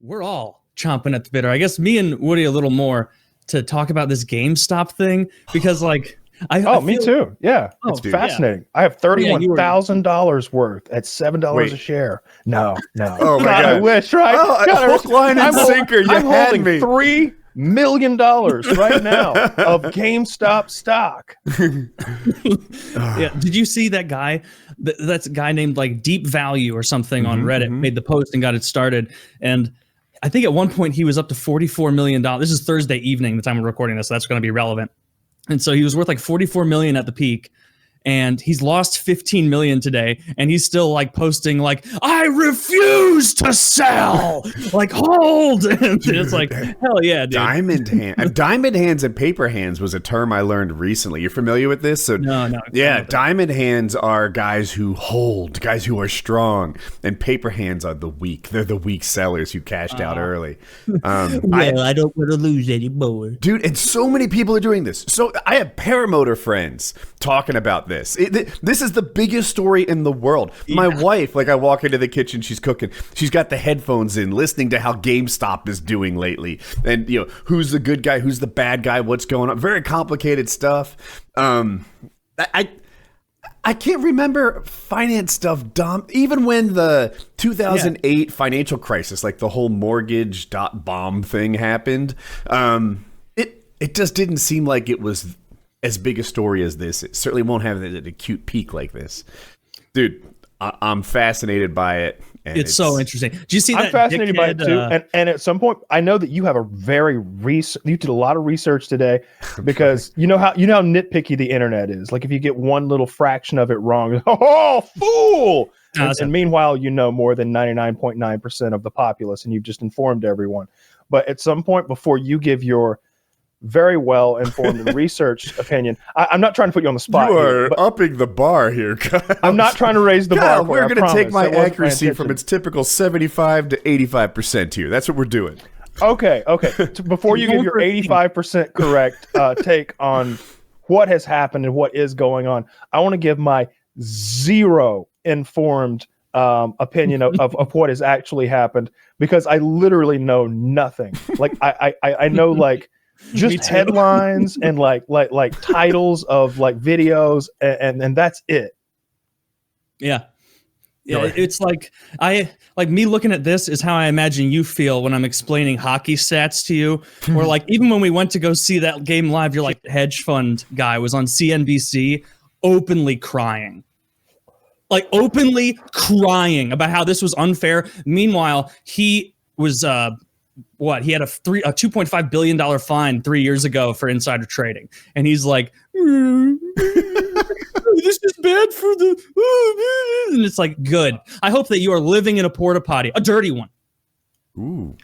we're all chomping at the bit, or I guess me and Woody a little more, to talk about this GameStop thing, because like me too. Yeah, it's fascinating. I have $31,000 worth at $7 a share. No. Oh my God, I wish, right? Hook, line, and sinker. I'm holding $3 million right now of GameStop stock. Yeah. Did you see that guy? That's a guy named like Deep Value or something on Reddit made the post and got it started. And I think at one point he was up to $44 million. This is Thursday evening, the time we're recording this, so that's going to be relevant. And so he was worth like 44 million at the peak. And he's lost 15 million today, and he's still like posting like, I refuse to sell, like hold. And it's like, hell yeah, dude. Diamond hands and paper hands was a term I learned recently. You're familiar with this? So no. Yeah, diamond hands are guys who hold, guys who are strong, and paper hands are the weak. They're the weak sellers who cashed out early. I don't want to lose anymore, dude. And so many people are doing this. So I have paramotor friends talking about this. This is the biggest story in the world. My wife, like I walk into the kitchen, she's cooking. She's got the headphones in, listening to how GameStop is doing lately. And, you know, who's the good guy, who's the bad guy, what's going on. Very complicated stuff. I can't remember finance stuff dumb. Even when the 2008 financial crisis, like the whole mortgage bomb thing happened, it just didn't seem like it was as big a story as this. It certainly won't have an acute peak like this. Dude, I'm fascinated by it. And it's so interesting. Do you see that? I'm fascinated by it too. And at some point, I know that you have you did a lot of research today, because you know how nitpicky the internet is. Like if you get one little fraction of it wrong, oh, fool. And meanwhile, you know more than 99.9% of the populace, and you've just informed everyone. But at some point, before you give your very well informed and researched opinion, I'm not trying to put you on the spot. You are upping the bar here, Kyle. I'm not trying to raise the bar. We're going to take my accuracy from its typical 75 to 85% here. That's what we're doing. Okay. Before you give your 85% correct take on what has happened and what is going on, I want to give my zero informed opinion of what has actually happened, because I literally know nothing. Like I know like just headlines and like titles of like videos, and that's it. Yeah. It's like me looking at this is how I imagine you feel when I'm explaining hockey stats to you. Or like even when we went to go see that game live, you're like, hedge fund guy was on CNBC openly crying. Like openly crying about how this was unfair. Meanwhile, he was he had a $2.5 billion fine 3 years ago for insider trading, and he's like, this is bad for the, and it's like, good. I hope that you are living in a porta potty, a dirty one. Ooh.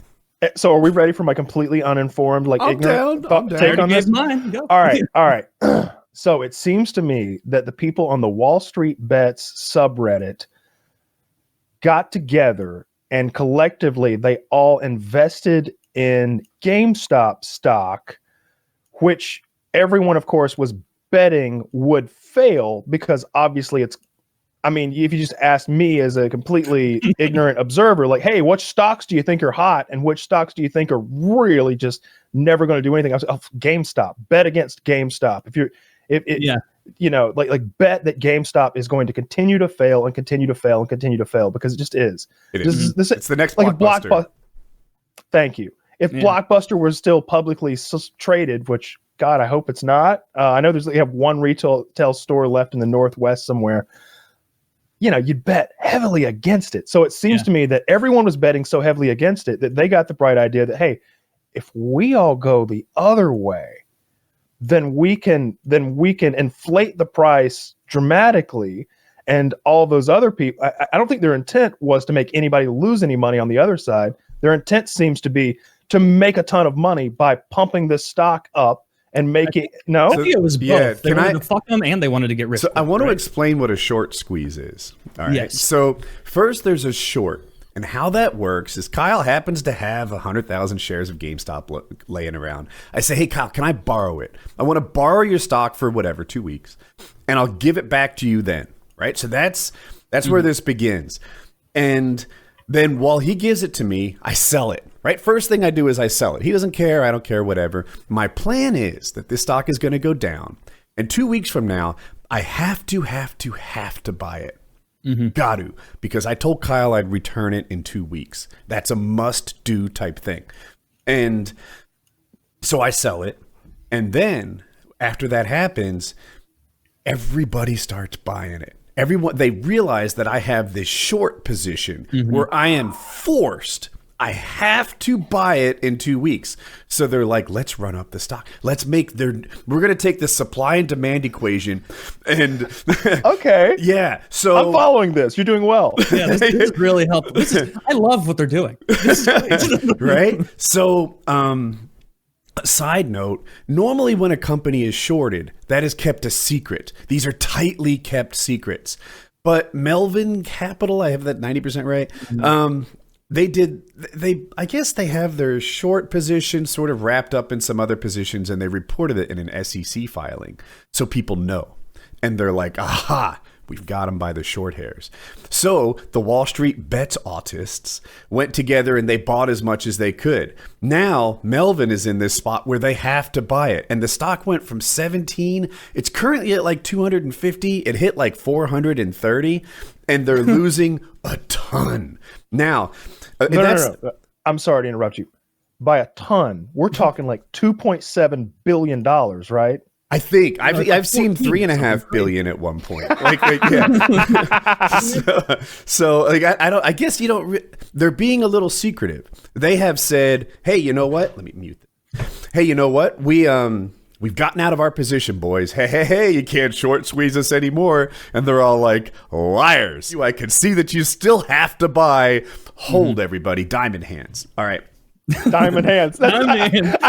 So are we ready for my completely uninformed, like ignorant take on this? Mine. Go. All right. So it seems to me that the people on the Wall Street Bets subreddit got together and collectively they all invested in GameStop stock, which everyone, of course, was betting would fail, because obviously if you just asked me as a completely ignorant observer, like, hey, which stocks do you think are hot and which stocks do you think are really just never going to do anything? I was like, GameStop, bet against GameStop. Bet that GameStop is going to continue to fail and continue to fail and continue to fail, because it just is. It's the next like Blockbuster. Thank you. If Blockbuster was still publicly traded, which God, I hope it's not. I know they have one retail store left in the Northwest somewhere. You'd bet heavily against it. So it seems to me that everyone was betting so heavily against it that they got the bright idea that, hey, if we all go the other way, then we can inflate the price dramatically, and all those other people. I don't think their intent was to make anybody lose any money on the other side. Their intent seems to be to make a ton of money by pumping this stock up and making I think it was both. They wanted to fuck them and they wanted to get rich. So I want to explain what a short squeeze is. All right. Yes. So first, there's a short. And how that works is Kyle happens to have 100,000 shares of GameStop laying around. I say, hey, Kyle, can I borrow it? I want to borrow your stock for 2 weeks, and I'll give it back to you then, right? So that's where this begins. And Then while he gives it to me, I sell it, right? First thing I do is I sell it. He doesn't care. I don't care, whatever. My plan is that this stock is going to go down. And 2 weeks from now, I have to buy it. Got to, because I told Kyle I'd return it in 2 weeks. That's a must-do type thing. And so I sell it. And then after that happens, everybody starts buying it. Everyone, they realize that I have this short position where I am forced. I have to buy it in 2 weeks. So they're like, let's run up the stock. We're going to take the supply and demand equation and okay. Yeah. So I'm following this. You're doing well. Yeah, this is really helpful. I love what they're doing. Right? So, side note, normally when a company is shorted, that is kept a secret. These are tightly kept secrets. But Melvin Capital, I have that 90% right. I guess they have their short position sort of wrapped up in some other positions, and they reported it in an SEC filing. So people know. And they're like, aha, we've got them by the short hairs. So the Wall Street bets autists went together and they bought as much as they could. Now Melvin is in this spot where they have to buy it. And the stock went from 17. It's currently at like 250. It hit like 430 and they're losing a ton. Now, no. I'm sorry to interrupt you. By a ton, we're talking like $2.7 billion, right? I think I've seen 3.5 billion at one point. Yeah. so I guess you don't. They're being a little secretive. They have said, "Hey, you know what? Let me mute this. Hey, you know what? We've gotten out of our position, boys. Hey, you can't short squeeze us anymore." And they're all like, liars. I can see that you still have to buy. Hold everybody, diamond hands. All right. Diamond hands. I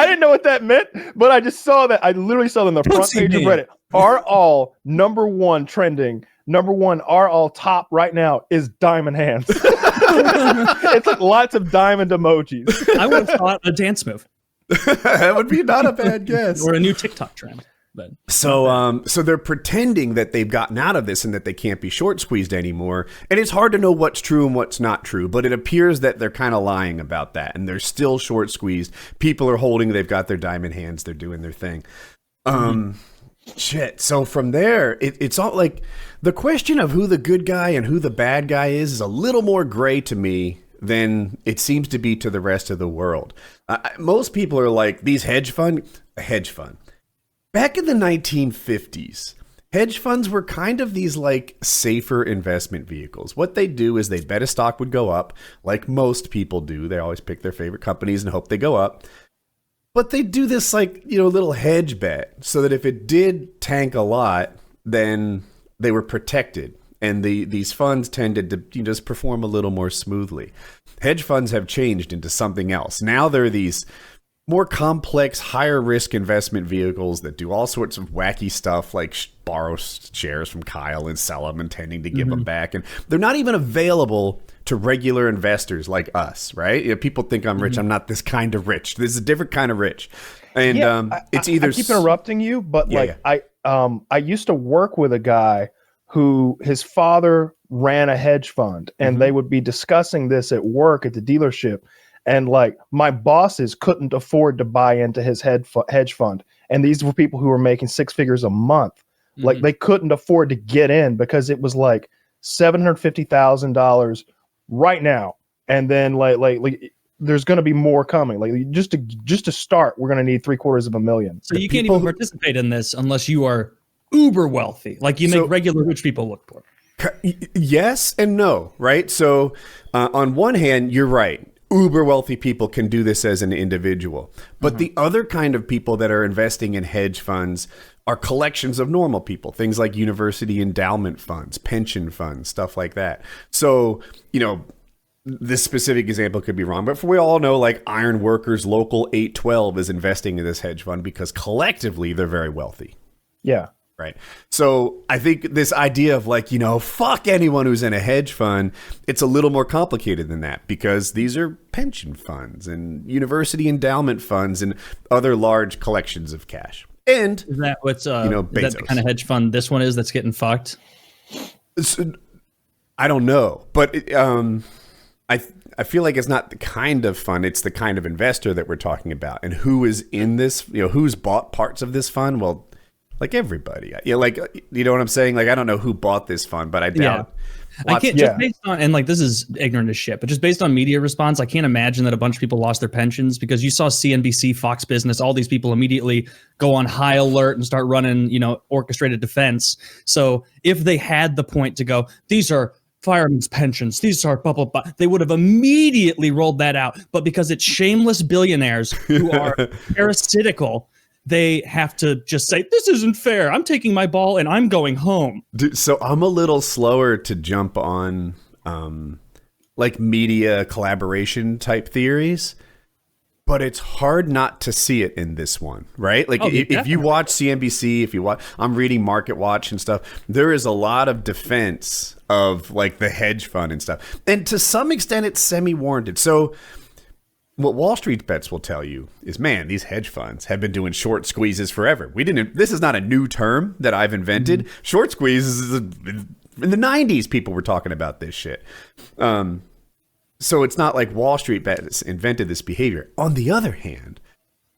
didn't know what that meant, but I just saw that. I literally saw them on the front page of Reddit. Are all number one trending. Number one, are all top right now is diamond hands. It's like lots of diamond emojis. I would have thought a dance move. That would be not a bad guess. Or a new TikTok trend. But so they're pretending that they've gotten out of this and that they can't be short squeezed anymore. And it's hard to know what's true and what's not true, but it appears that they're kind of lying about that. And they're still short squeezed. People are holding, they've got their diamond hands. They're doing their thing. Shit. So from there, it's all like the question of who the good guy and who the bad guy is a little more gray to me than it seems to be to the rest of the world. Most people are like, these hedge fund. Back in the 1950s, hedge funds were kind of these like safer investment vehicles. What they do is they bet a stock would go up, like most people do. They always pick their favorite companies and hope they go up. But they do this like, little hedge bet so that if it did tank a lot, then they were protected. And these funds tended to just perform a little more smoothly. Hedge funds have changed into something else. Now they're these more complex, higher risk investment vehicles that do all sorts of wacky stuff like borrow shares from Kyle and sell them, intending to give them back. And they're not even available to regular investors like us, right? People think I'm rich. I'm not this kind of rich. This is a different kind of rich. And it's either... I keep interrupting you, but I used to work with a guy who his father ran a hedge fund, and they would be discussing this at work at the dealership. And like my bosses couldn't afford to buy into his hedge fund. And these were people who were making six figures a month. Like they couldn't afford to get in because it was like $750,000 right now. And then like there's going to be more coming. Like just to start, we're going to need $750,000. So you can't even participate in this unless you are uber wealthy. Like you make regular rich people look poor. Yes and no, right? So on one hand, you're right. Uber wealthy people can do this as an individual. But the other kind of people that are investing in hedge funds are collections of normal people, things like university endowment funds, pension funds, stuff like that. So, this specific example could be wrong, but we all know like Iron Workers Local 812 is investing in this hedge fund because collectively they're very wealthy. Yeah. Right. So I think this idea of like, fuck anyone who's in a hedge fund, it's a little more complicated than that because these are pension funds and university endowment funds and other large collections of cash. And is that what's, is that the kind of hedge fund this one is that's getting fucked? I don't know, but I feel like it's not the kind of fund, it's the kind of investor that we're talking about. And who is in this, who's bought parts of this fund? Well, like everybody. Like, you know what I'm saying? Like, I don't know who bought this fund, but I doubt. I can't just based on, and like this is ignorant as shit, but just based on media response, I can't imagine that a bunch of people lost their pensions, because you saw CNBC, Fox Business, all these people immediately go on high alert and start running, orchestrated defense. So if they had the point to go, these are firemen's pensions, these are blah, blah, blah, they would have immediately rolled that out. But because it's shameless billionaires who are parasitical, they have to just say, this isn't fair. I'm taking my ball and I'm going home. Dude, so I'm a little slower to jump on like media collaboration type theories, but it's hard not to see it in this one, right? Like if you watch CNBC, I'm reading Market Watch and stuff, there is a lot of defense of like the hedge fund and stuff. And to some extent it's semi-warranted. So what Wall Street bets will tell you is, man, these hedge funds have been doing short squeezes forever. This is not a new term that I've invented. Mm-hmm. Short squeezes in the 90s, people were talking about this shit. So it's not like Wall Street bets invented this behavior. On the other hand,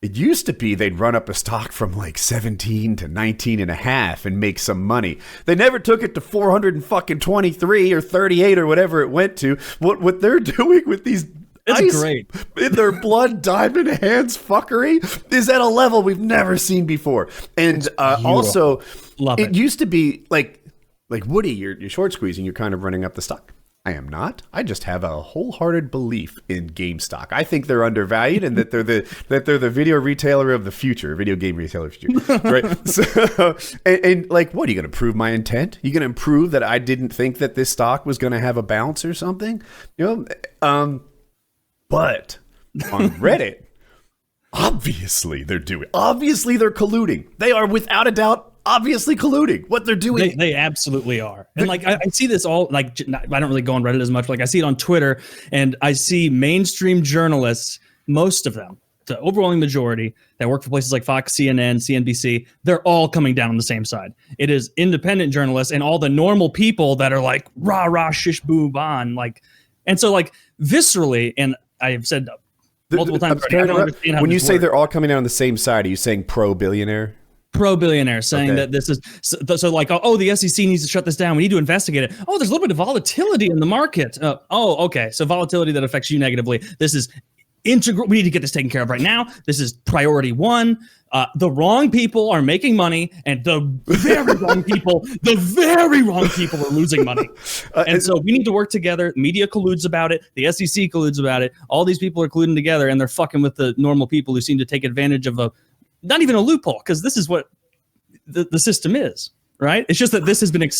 it used to be they'd run up a stock from like 17 to 19 and a half and make some money. They never took it to 423 or 38 or whatever it went to. What they're doing with these It's great. In their blood diamond hands fuckery is at a level we've never seen before. And also, it used to be like Woody, you're short squeezing, you're kind of running up the stock. I am not. I just have a wholehearted belief in GameStop. I think they're undervalued and that they're the video retailer of the future, video game retailer of the future, right? So, and like, what are you going to prove my intent? You going to prove that I didn't think that this stock was going to have a bounce or something? But on Reddit, obviously they're colluding. They are without a doubt obviously colluding. What they're doing. They absolutely are. And like I see this all, like I don't really go on Reddit as much. Like I see it on Twitter, and I see mainstream journalists, most of them, the overwhelming majority that work for places like Fox, CNN, CNBC, they're all coming down on the same side. It is independent journalists and all the normal people that are like rah rah shish boo ban, like, and so like viscerally, and I have said multiple times already, when you say they're all coming down on the same side, are you saying pro-billionaire? Pro-billionaire, saying that this is so like, the SEC needs to shut this down. We need to investigate it. Oh, there's a little bit of volatility in the market. Okay. So volatility that affects you negatively. This is integral. We need to get this taken care of right now. This is priority one. The wrong people are making money, and the very wrong people are losing money. And so we need to work together. Media colludes about it. The SEC colludes about it. All these people are colluding together, and they're fucking with the normal people who seem to take advantage of not even a loophole, because this is what the system is, right? It's just that this has been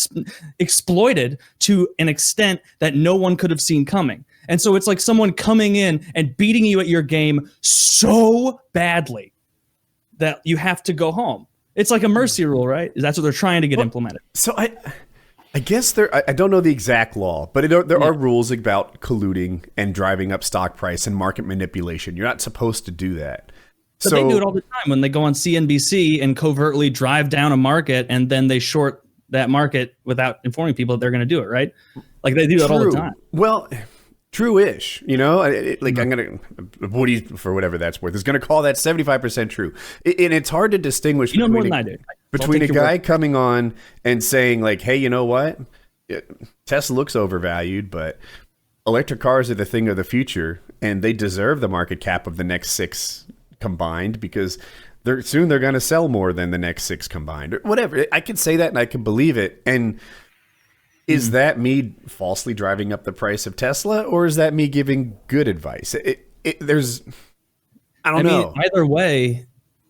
exploited to an extent that no one could have seen coming. And so it's like someone coming in and beating you at your game so badly that you have to go home. It's like a mercy rule, right? That's what they're trying to get implemented. So I guess I don't know the exact law, but there are rules about colluding and driving up stock price and market manipulation. You're not supposed to do that. But they do it all the time when they go on CNBC and covertly drive down a market, and then they short that market without informing people that they're going to do it, right? Like they do that all the time. Well, true-ish, I'm going to, Woody, for whatever that's worth, is going to call that 75% true. And it's hard to distinguish more than I do. Between a guy coming on and saying like, hey, you know what? Tesla looks overvalued, but electric cars are the thing of the future, and they deserve the market cap of the next 6 combined, because they're going to sell more than the next 6 combined, or whatever. I can say that and I can believe it. And is that me falsely driving up the price of Tesla, or is that me giving good advice? I don't know. Either way,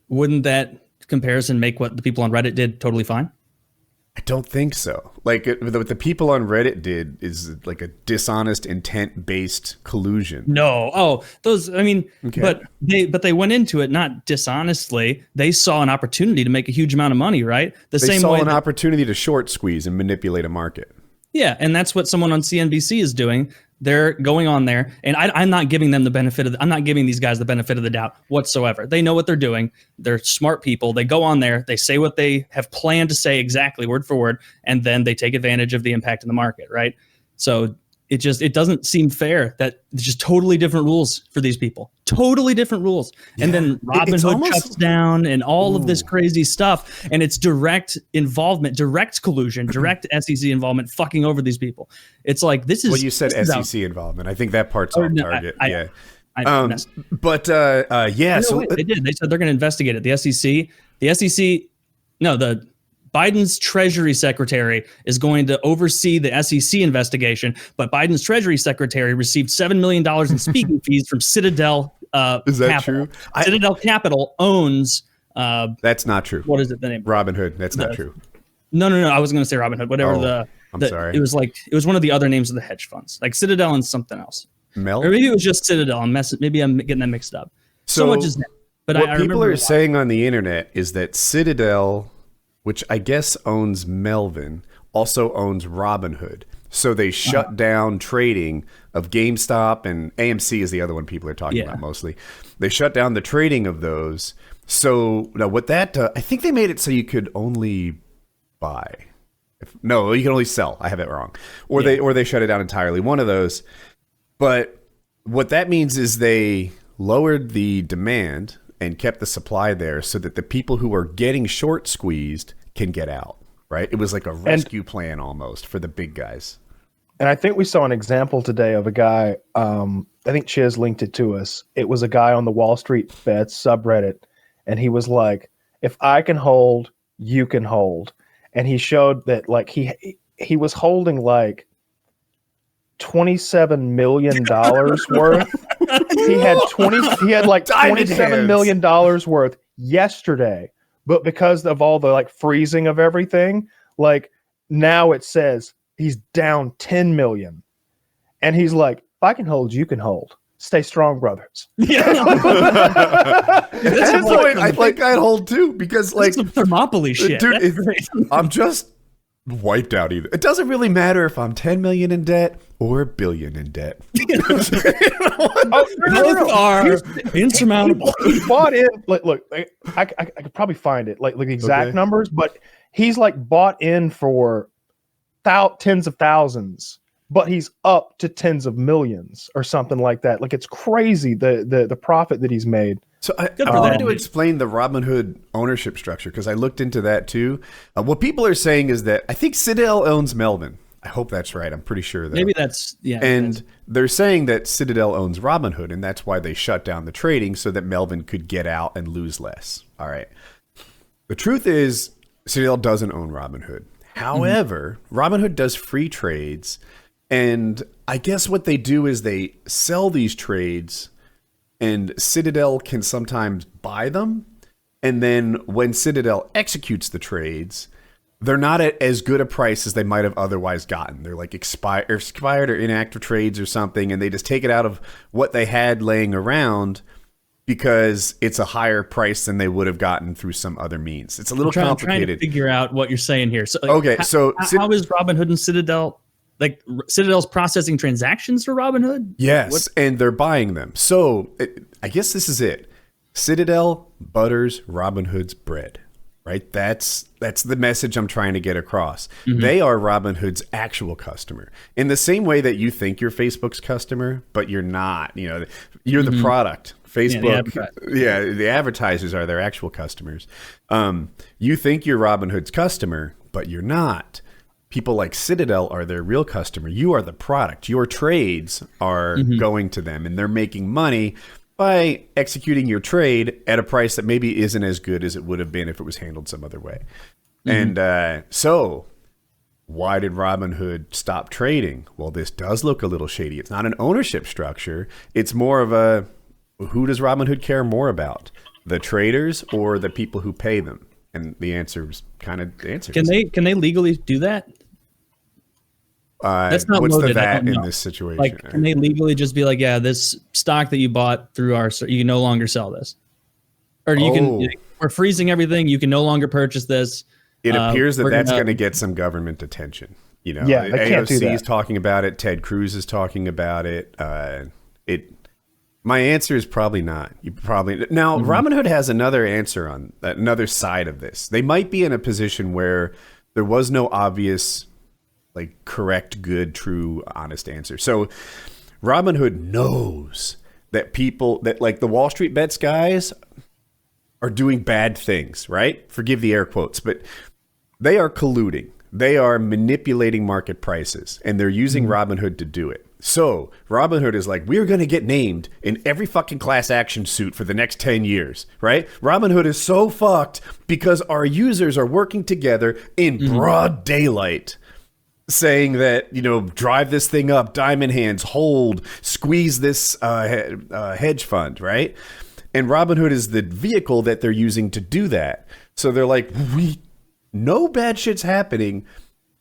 wouldn't that comparison make what the people on Reddit did totally fine? I don't think so. Like what the people on Reddit did is like a dishonest intent-based collusion. No. Okay. But they went into it not dishonestly. They saw an opportunity to make a huge amount of money, right? They saw an opportunity to short squeeze and manipulate a market. Yeah, and that's what someone on CNBC is doing. They're going on there, and I'm not giving them the benefit of. I'm not giving these guys the benefit of the doubt whatsoever. They know what they're doing. They're smart people. They go on there. They say what they have planned to say exactly, word for word, and then they take advantage of the impact in the market, right? So it doesn't seem fair that it's just totally different rules for these people. Totally different rules. Yeah. And then Robinhood shuts down and all of this crazy stuff. And it's direct involvement, direct collusion, direct SEC involvement fucking over these people. It's like, this is... Well, you said SEC involvement. I think that part's off target. Yeah. No, so... They did. They said they're going to investigate it. The SEC... Biden's Treasury Secretary is going to oversee the SEC investigation, but Biden's Treasury Secretary received $7 million in speaking fees from Citadel Is that Capital. true? Citadel Capital owns... that's not true. What is it? The name? Robinhood. That's not true. No. I was going to say Robinhood. Whatever I'm sorry. It was one of the other names of the hedge funds, like Citadel and something else. Mel? Or maybe it was just Citadel. Maybe I'm getting that mixed up. So much is named. But what I people remember are saying on the internet is that Citadel, which I guess owns Melvin, also owns Robinhood. So they shut down trading of GameStop, and AMC is the other one people are talking about mostly. They shut down the trading of those. So now what that I think they made it so you could only buy. You can only sell. I have it wrong. Or they shut it down entirely. One of those. But what that means is they lowered the demand and kept the supply there so that the people who are getting short squeezed can get out, right? It was like a rescue plan almost for the big guys. And I think we saw an example today of a guy, I think Chiz linked it to us. It was a guy on the Wall Street Bets subreddit, and he was like, if I can hold, you can hold. And he showed that like he was holding like $27 million worth. He had like $27 million worth yesterday, but because of all the like freezing of everything, like now it says he's down 10 million. And he's like, if I can hold, you can hold. Stay strong, brothers. Yeah. At that point, I think I'd hold too, because like some Thermopylae shit. Dude, I'm just wiped out either. It doesn't really matter if I'm 10 million in debt or $1 billion in debt. Both are insurmountable. He bought in. Look, I could probably find it, like the exact numbers, but he's like bought in for tens of thousands, but he's up to tens of millions or something like that. Like it's crazy the profit that he's made. So I wanted to explain the Robinhood ownership structure because I looked into that too. What people are saying is that I think Citadel owns Melvin. I hope that's right. I'm pretty sure that. Maybe that's, And they're saying that Citadel owns Robinhood, and that's why they shut down the trading so that Melvin could get out and lose less. All right. The truth is Citadel doesn't own Robinhood. However, Robinhood does free trades, and I guess what they do is they sell these trades, and Citadel can sometimes buy them. And then when Citadel executes the trades, they're not at as good a price as they might have otherwise gotten. They're like expired or inactive trades or something, and they just take it out of what they had laying around because it's a higher price than they would have gotten through some other means. It's a little complicated. I'm trying to figure out what you're saying here. So, okay, how is Robinhood and Citadel, like Citadel's processing transactions for Robinhood? Yes, and they're buying them. So I guess this is it. Citadel butters Robinhood's bread, right? That's the message I'm trying to get across. Mm-hmm. They are Robinhood's actual customer. In the same way that you think you're Facebook's customer, but you're not. You know, you're the product. Facebook, the advertisers are their actual customers. You think you're Robinhood's customer, but you're not. People like Citadel are their real customer. You are the product. Your trades are going to them, and they're making money by executing your trade at a price that maybe isn't as good as it would have been if it was handled some other way. And so why did Robinhood stop trading? Well, this does look a little shady. It's not an ownership structure. It's more of a, who does Robinhood care more about? The traders or the people who pay them? And the answer is kind of the answer. Can they legally do that? That's not what's loaded. The VAT in this situation? Like, can they legally just be like, yeah, this stock that you bought through you can no longer sell this, or we're freezing everything. You can no longer purchase this. It appears that's going to get some government attention. You know, yeah, they can't do that. AOC is talking about it. Ted Cruz is talking about it. My answer is probably not. Robinhood has another answer on another side of this. They might be in a position where there was no obvious like correct, good, true, honest answer. So Robinhood knows that people that like the Wall Street bets guys are doing bad things, right? Forgive the air quotes, but they are colluding. They are manipulating market prices, and they're using Robinhood to do it. So Robinhood is like, we're going to get named in every fucking class action suit for the next 10 years, right? Robinhood is so fucked because our users are working together in broad daylight saying that, you know, drive this thing up, diamond hands, hold, squeeze this hedge fund, right? And Robinhood is the vehicle that they're using to do that. So they're like, we know bad shit's happening.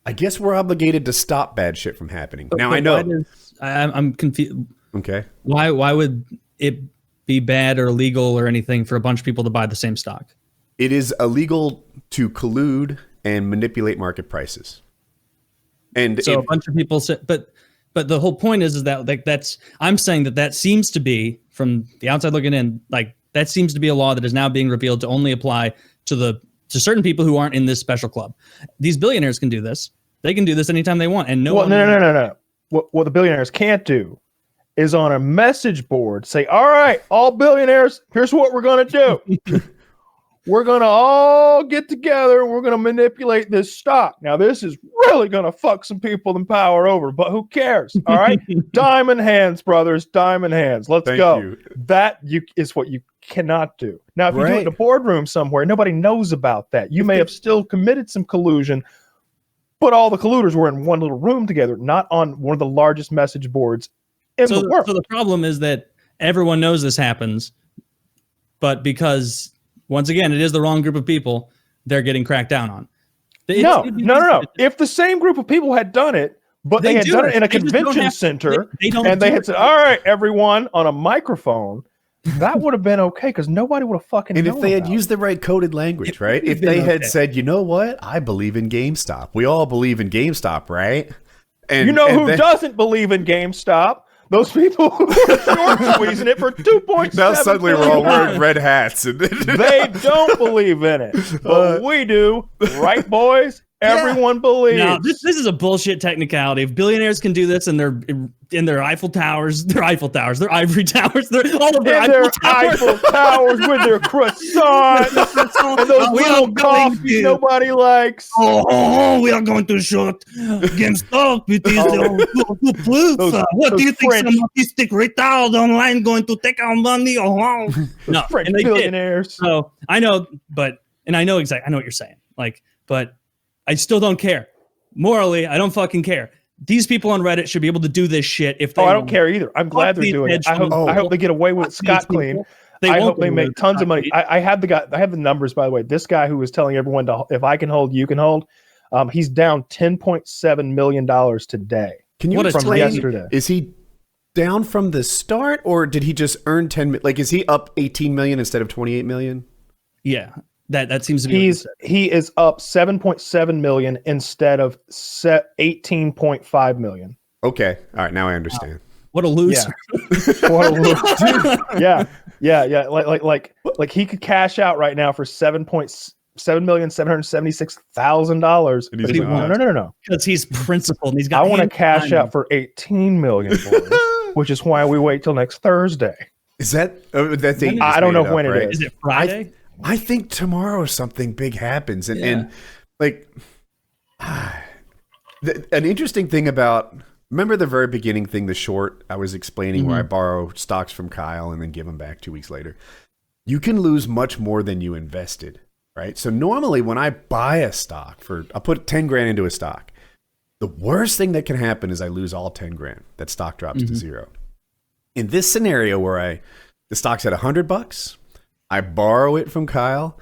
I guess we're obligated to stop bad shit from happening. Now, I know. I'm confused. Okay. Why would it be bad or illegal or anything for a bunch of people to buy the same stock? It is illegal to collude and manipulate market prices. And so a bunch of people say, but the whole point is that like I'm saying that seems to be, from the outside looking in, like that seems to be a law that is now being repealed to only apply to certain people who aren't in this special club. These billionaires can do this. They can do this anytime they want, and no. What the billionaires can't do is on a message board say, all right, all billionaires, here's what we're going to do. We're going to all get together and we're going to manipulate this stock. Now, this is really going to fuck some people in power over, but who cares? All right. Diamond hands, brothers, diamond hands. Let's go. You. That is what you cannot do. Now, if you do it in a boardroom somewhere, nobody knows about that. You may have still committed some collusion, but all the colluders were in one little room together, not on one of the largest message boards in the world. So the problem is that everyone knows this happens, but because, once again, it is the wrong group of people, they're getting cracked down on. No. If the same group of people had done it, but they had done it in a convention center, and they had said, all right, everyone, on a microphone, that would have been okay because nobody would have fucking known. And if they had used the right coded language, right? If they had said, you know what? I believe in GameStop. We all believe in GameStop, right? And you know who doesn't believe in GameStop? Those people who are short squeezing it for 2.7 Now suddenly we're all wearing red hats. They don't believe in it, but we do. Right, boys? Everyone believes. No, this is a bullshit technicality. If billionaires can do this in their Eiffel Towers, their ivory towers, all of their Eiffel Towers with their croissants and those little coffees nobody likes. We are going to short GameStop with these what do you think? Some autistic retard online going to take our money? No, French billionaires. So I know, I know exactly. I know what you're saying. But I still don't care. Morally, I don't fucking care. These people on Reddit should be able to do this shit if they I don't care either. I'm glad they're doing it. I hope they get away with it scot clean. I hope they make tons of money. I have the numbers, by the way. This guy who was telling everyone if I can hold, you can hold. He's down $10.7 million today. Can you explain? From yesterday. Is he down from the start, or did he just earn 10 million? Like, is he up 18 million instead of 28 million? Yeah. That seems to be he is up 7.7 million instead of 18.5 million. Okay. All right, now I understand. Wow. What a loser. Yeah. What a loser. Yeah. Like he could cash out right now for $7,776,000. No. Because he's principled and he's got I want to cash out for 18 million, which is why we wait till next Thursday. Is that that's I don't know when it is. Is it Friday? I think tomorrow something big happens. And like an interesting thing about, remember the very beginning thing, the short I was explaining where I borrow stocks from Kyle and then give them back 2 weeks later. You can lose much more than you invested, right? So normally when I buy a stock I'll put 10 grand into a stock. The worst thing that can happen is I lose all 10 grand. That stock drops to zero. In this scenario where the stock's at $100, I borrow it from Kyle,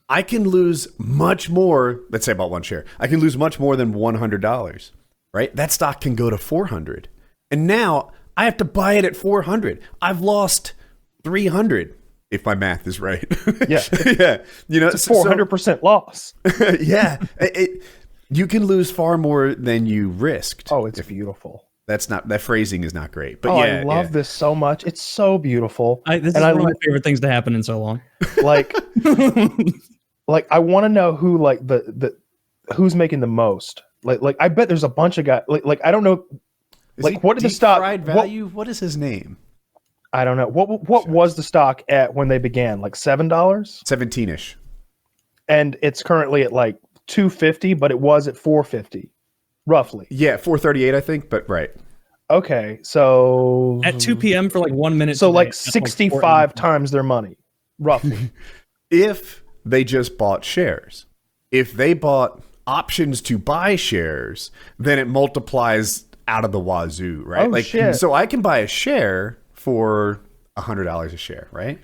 I can lose much more. Let's say about one share. I can lose much more than $100, right? That stock can go to 400. And now I have to buy it at 400. I've lost 300 if my math is right. Yeah. Yeah. You know, it's a 400% loss. Yeah. You can lose far more than you risked. Oh, it's beautiful. That phrasing is not great, but I love this so much. It's so beautiful. This is one of my favorite things to happen in so long. Like I want to know who who's making the most Like I bet there's a bunch of guys. Like I don't know. Like what did the stock? Fried value? What is his name? I don't know. What was the stock at when they began? Like $7? 17-ish. And it's currently at like 250, but it was at 450, roughly. Yeah, 438, I think. But right. Okay, so At 2 p.m. for like 1 minute. So today, like that's 65 times their money, roughly. If they just bought shares, if they bought options to buy shares, then it multiplies out of the wazoo, right? Oh, shit. So I can buy a share for $100 a share, right?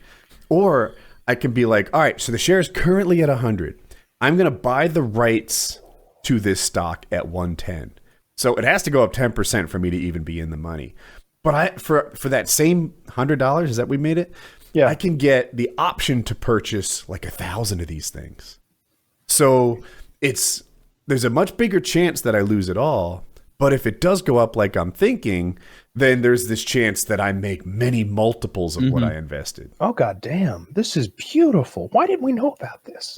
Or I can be like, all right, so the share is currently at 100. I'm going to buy the rights to this stock at 110. So it has to go up 10% for me to even be in the money. But for that same $100, is that we made it? Yeah. I can get the option to purchase like 1,000 of these things. So there's a much bigger chance that I lose it all. But if it does go up like I'm thinking, then there's this chance that I make many multiples of what I invested. Oh, God damn. This is beautiful. Why didn't we know about this?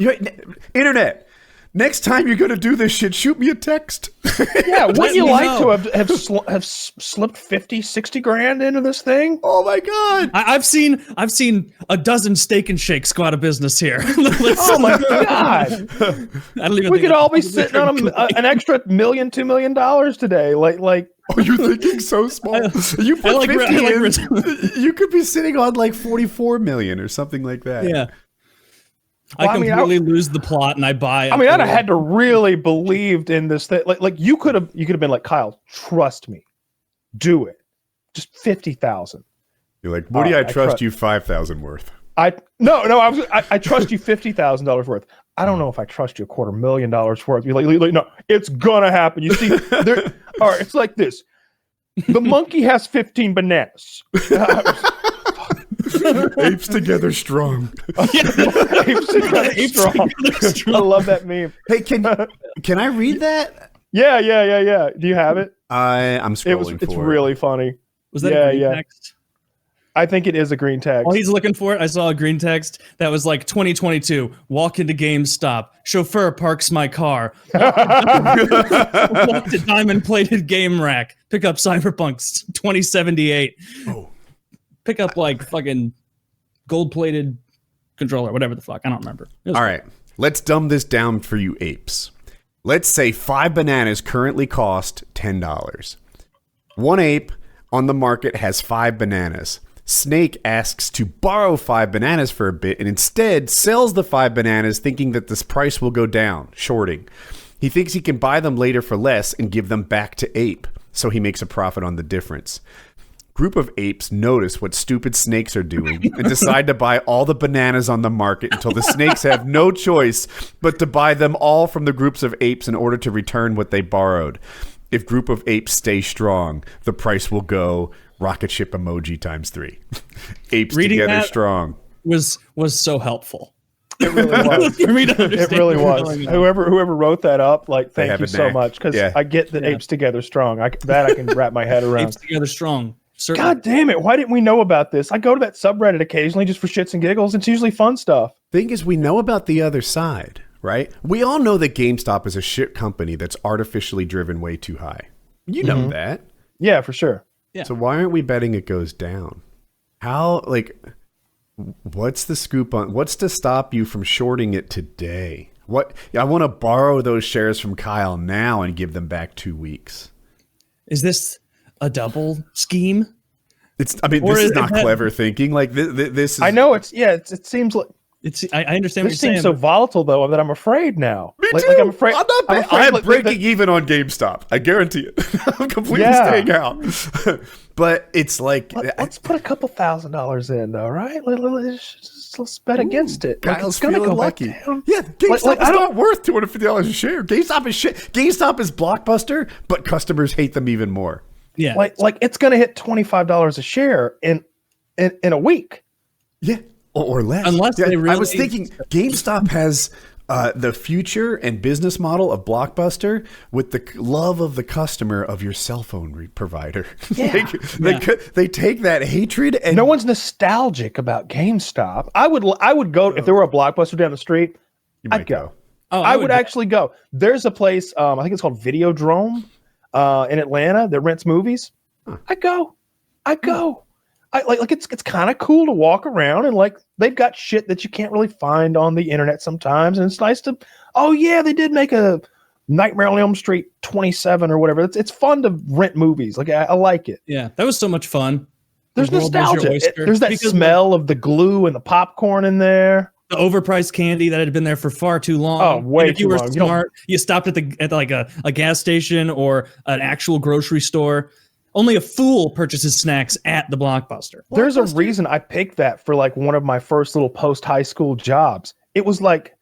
Internet, next time you're going to do this shit, shoot me a text. Yeah, wouldn't you like to have slipped 50, 60 grand into this thing? Oh, my God. I've seen a dozen steak and shakes go out of business here. Oh, my God. I don't even We think could all be sitting on an extra $1 million, $2 million today. Like. Oh, you're thinking so small. You put 50 in, you could be sitting on like 44 million or something like that. Yeah. Well, I completely lose the plot and I buy. I mean, I'd have had to really believed in this thing. Like you could have been like, Kyle, trust me, do it. Just 50,000. You're like, Woody, I trust you 5,000 worth. I trust you $50,000 worth. I don't know if I trust you $250,000 worth. You're like, no, it's gonna happen. You see, all right, it's like this. The monkey has 15 bananas. Apes together strong. Apes together strong. I love that meme. Hey, can I read that? Yeah. Do you have it? I'm scrolling. It's really funny. Was that a green text? I think it is a green text. While he's looking for it, I saw a green text that was like 2022. Walk into GameStop. Chauffeur parks my car. Walk to diamond-plated game rack. Pick up Cyberpunk 2078. Oh. Pick up like fucking gold-plated controller, whatever the fuck. I don't remember. All right. Let's dumb this down for you apes. Let's say 5 bananas currently cost $10. One ape on the market has 5 bananas. Snake asks to borrow 5 bananas for a bit and instead sells the 5 bananas thinking that this price will go down, shorting. He thinks he can buy them later for less and give them back to Ape, so he makes a profit on the difference. Group of apes notice what stupid snakes are doing and decide to buy all the bananas on the market until the snakes have no choice but to buy them all from the groups of apes in order to return what they borrowed. If group of apes stay strong, the price will go rocket ship emoji times 3. Apes Reading together that strong. Was so helpful. It really was. For me to understand It really what's was. going on. Whoever wrote that up, like, They thank have you a so knack. much, because Yeah. I get that apes together strong. I can wrap my head around. Apes together strong. Certainly. God damn it! Why didn't we know about this? I go to that subreddit occasionally just for shits and giggles. It's usually fun stuff. Thing is, we know about the other side, right? We all know that GameStop is a shit company that's artificially driven way too high. You know that. Yeah, for sure. Yeah. So why aren't we betting it goes down? How, like, what's the scoop on, what's to stop you from shorting it today? I want to borrow those shares from Kyle now and give them back 2 weeks. Is this a double scheme? This is not clever thinking. Like this is. I know it seems like I understand what this you're saying. seems so volatile though that I'm afraid now. Me too. Like I'm afraid. I'm breaking even on GameStop. I guarantee it. I'm completely staying out. But it's like let's put a couple $1,000s in though, right? Let's bet against it. Like, Kyle's it's gonna feeling go lucky. back down. Yeah, GameStop I is don't- not worth $250 a share. GameStop is shit. GameStop is Blockbuster, but customers hate them even more. Yeah. Like it's gonna hit $25 a share in a week. Yeah, or less. Unless they really. I was thinking GameStop has the future and business model of Blockbuster with the love of the customer of your cell phone provider. Yeah. They take that hatred and No one's nostalgic about GameStop. I would go if there were a Blockbuster down the street. you might I'd go. Oh, I would actually go. There's a place, I think it's called Videodrome in Atlanta that rents movies. I go. I like it's kind of cool to walk around and like they've got shit that you can't really find on the internet sometimes, and it's nice to. Oh yeah, they did make a Nightmare on Elm Street 27 or whatever. It's fun to rent movies. Like I like it. Yeah, that was so much fun. There's nostalgia. There's that smell of the glue and the popcorn in there. The overpriced candy that had been there for far too long. Oh, way if you too were long. smart, you stopped at like a gas station or an actual grocery store. Only a fool purchases snacks at the Blockbuster. There's a reason I picked that for like one of my first little post high school jobs. It was like,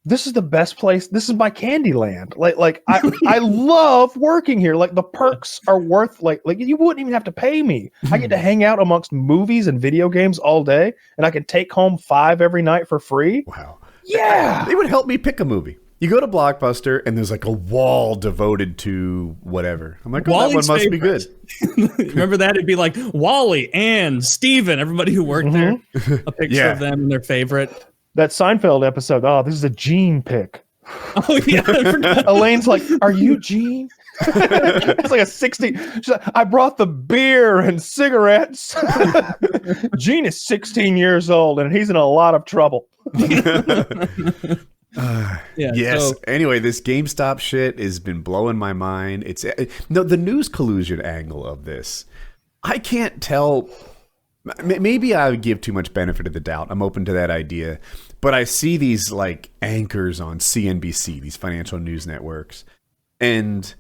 this is the best place. This is my candy land. Like I love working here. Like the perks are worth like you wouldn't even have to pay me. I get to hang out amongst movies and video games all day, and I can take home 5 every night for free. Wow. Yeah. They would help me pick a movie. You go to Blockbuster and there's like a wall devoted to whatever. I'm like, oh, Wally's that one must be good. Remember that? It'd be like Wally and Steven, everybody who worked there. A picture of them and their favorite. That Seinfeld episode. Oh, this is a Gene pick. Oh yeah, I forgot. Elaine's like, "Are you Gene?" It's like a 60. She's like, I brought the beer and cigarettes. Gene is 16 years old and he's in a lot of trouble. Yes. So, anyway, this GameStop shit has been blowing my mind. It's no the news collusion angle of this. I can't tell. Maybe I would give too much benefit of the doubt. I'm open to that idea. But I see these like anchors on CNBC, these financial news networks, and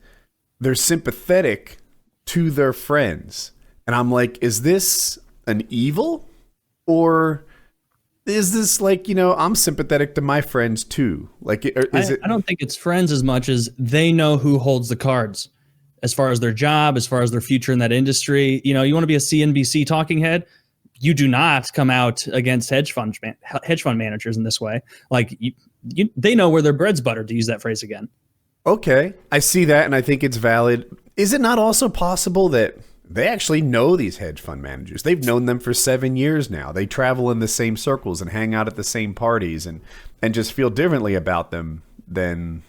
they're sympathetic to their friends. And I'm like, is this an evil? Or is this like, I'm sympathetic to my friends too? Like, I don't think it's friends as much as they know who holds the cards as far as their job, as far as their future in that industry. You want to be a CNBC talking head. You do not come out against hedge fund managers in this way. Like they know where their bread's buttered, to use that phrase again. Okay, I see that, and I think it's valid. Is it not also possible that they actually know these hedge fund managers? They've known them for 7 years now. They travel in the same circles and hang out at the same parties and just feel differently about them than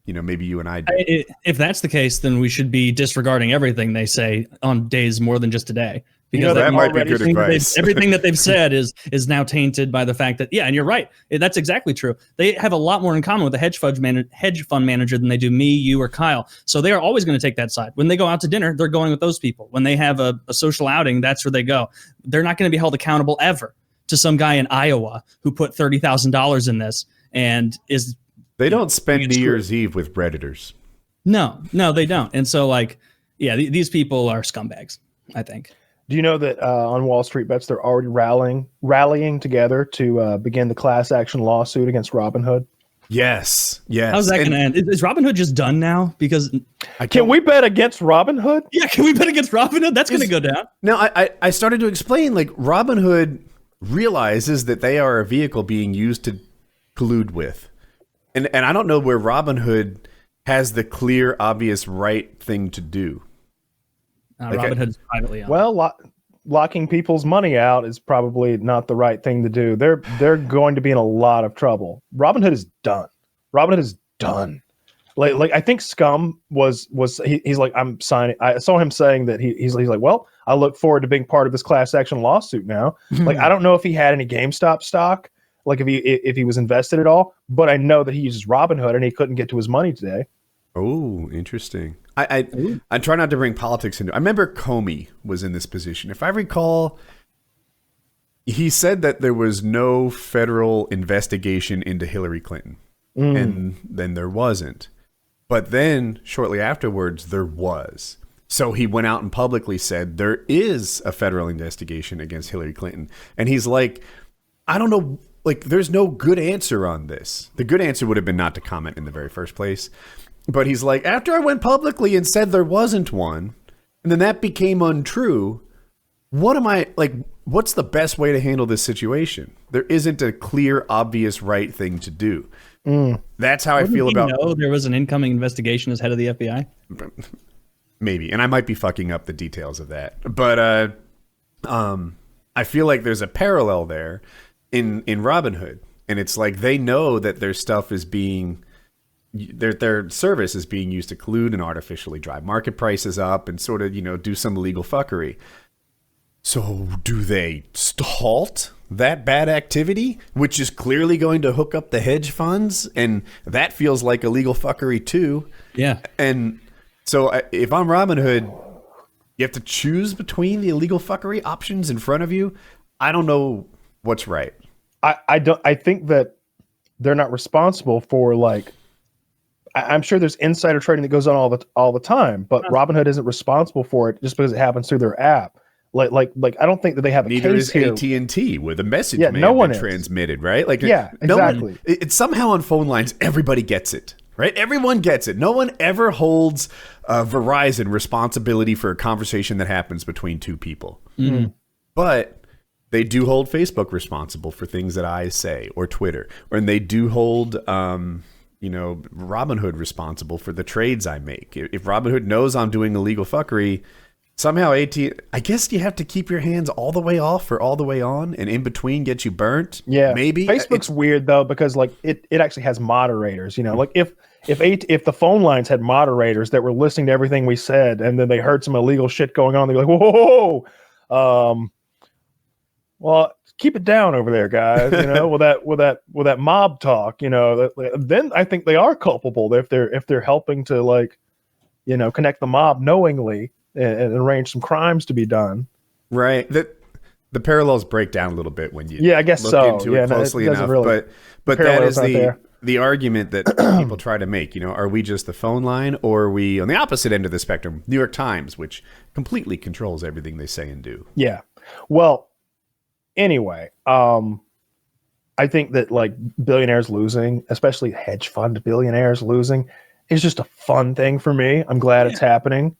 maybe you and I do. If that's the case, then we should be disregarding everything they say on days more than just today. Because that might be good advice. Everything that they've said is now tainted by the fact that, and you're right. That's exactly true. They have a lot more in common with a hedge fund manager than they do me, you, or Kyle. So they are always going to take that side. When they go out to dinner, they're going with those people. When they have a social outing, that's where they go. They're not going to be held accountable ever to some guy in Iowa who put $30,000 in this and is. They don't spend New Year's Eve with Redditors. No, they don't. And so these people are scumbags, I think. Do you know that on Wall Street Bets, they're already rallying together to begin the class action lawsuit against Robinhood? Yes. How's that going to end? Is Robinhood just done now? Because can we bet against Robinhood? Yeah, can we bet against Robinhood? That's going to go down. No, I started to explain, like, Robinhood realizes that they are a vehicle being used to collude with. And I don't know where Robinhood has the clear, obvious right thing to do. Robinhood is privately owned. Well, locking people's money out is probably not the right thing to do. They're going to be in a lot of trouble. Robinhood is done. Like I think Scum he's like, I'm signing. I saw him saying that he's like, well, I look forward to being part of this class action lawsuit now. Like, I don't know if he had any GameStop stock, like if he was invested at all, but I know that he uses Robinhood and he couldn't get to his money today. Oh, interesting. I try not to bring politics into it. I remember Comey was in this position. If I recall, he said that there was no federal investigation into Hillary Clinton. And then there wasn't. But then, shortly afterwards, there was. So he went out and publicly said there is a federal investigation against Hillary Clinton. And he's like, I don't know, like, there's no good answer on this. The good answer would have been not to comment in the very first place. But he's like, after I went publicly and said there wasn't one, and then that became untrue, what's the best way to handle this situation? There isn't a clear, obvious right thing to do. That's how I feel about. There was an incoming investigation as head of the FBI? Maybe, and I might be fucking up the details of that. But I feel like there's a parallel there in Robinhood. And it's like they know that their stuff is being their service is being used to collude and artificially drive market prices up and sort of, do some illegal fuckery. So do they halt that bad activity, which is clearly going to hook up the hedge funds? And that feels like illegal fuckery too. Yeah. And so if I'm Robinhood, you have to choose between the illegal fuckery options in front of you. I don't know what's right. I think that they're not responsible for I'm sure there's insider trading that goes on all the time, but Robinhood isn't responsible for it just because it happens through their app. Like I don't think that they have a Neither case is here. AT&T, where the message may no have one been is. transmitted, right? Exactly. It's somehow on phone lines, everybody gets it, right? Everyone gets it. No one ever holds Verizon responsibility for a conversation that happens between two people. Mm-hmm. But they do hold Facebook responsible for things that I say, or Twitter, and they do hold Robinhood responsible for the trades I make. If Robinhood knows I'm doing illegal fuckery, somehow I guess you have to keep your hands all the way off or all the way on, and in between get you burnt. Yeah, maybe Facebook's weird though, because it actually has moderators. If the phone lines had moderators that were listening to everything we said, and then they heard some illegal shit going on, they'd be like, whoa, well, keep it down over there, guys. With that mob talk, then I think they are culpable if they're helping to connect the mob knowingly and arrange some crimes to be done. Right. The parallels break down a little bit when you I guess look so. into it closely enough. Really, but that is the argument that people try to make. Are we just the phone line, or are we on the opposite end of the spectrum, New York Times, which completely controls everything they say and do? Yeah. Well, anyway, I think that billionaires losing, especially hedge fund billionaires losing, is just a fun thing for me. I'm glad it's happening.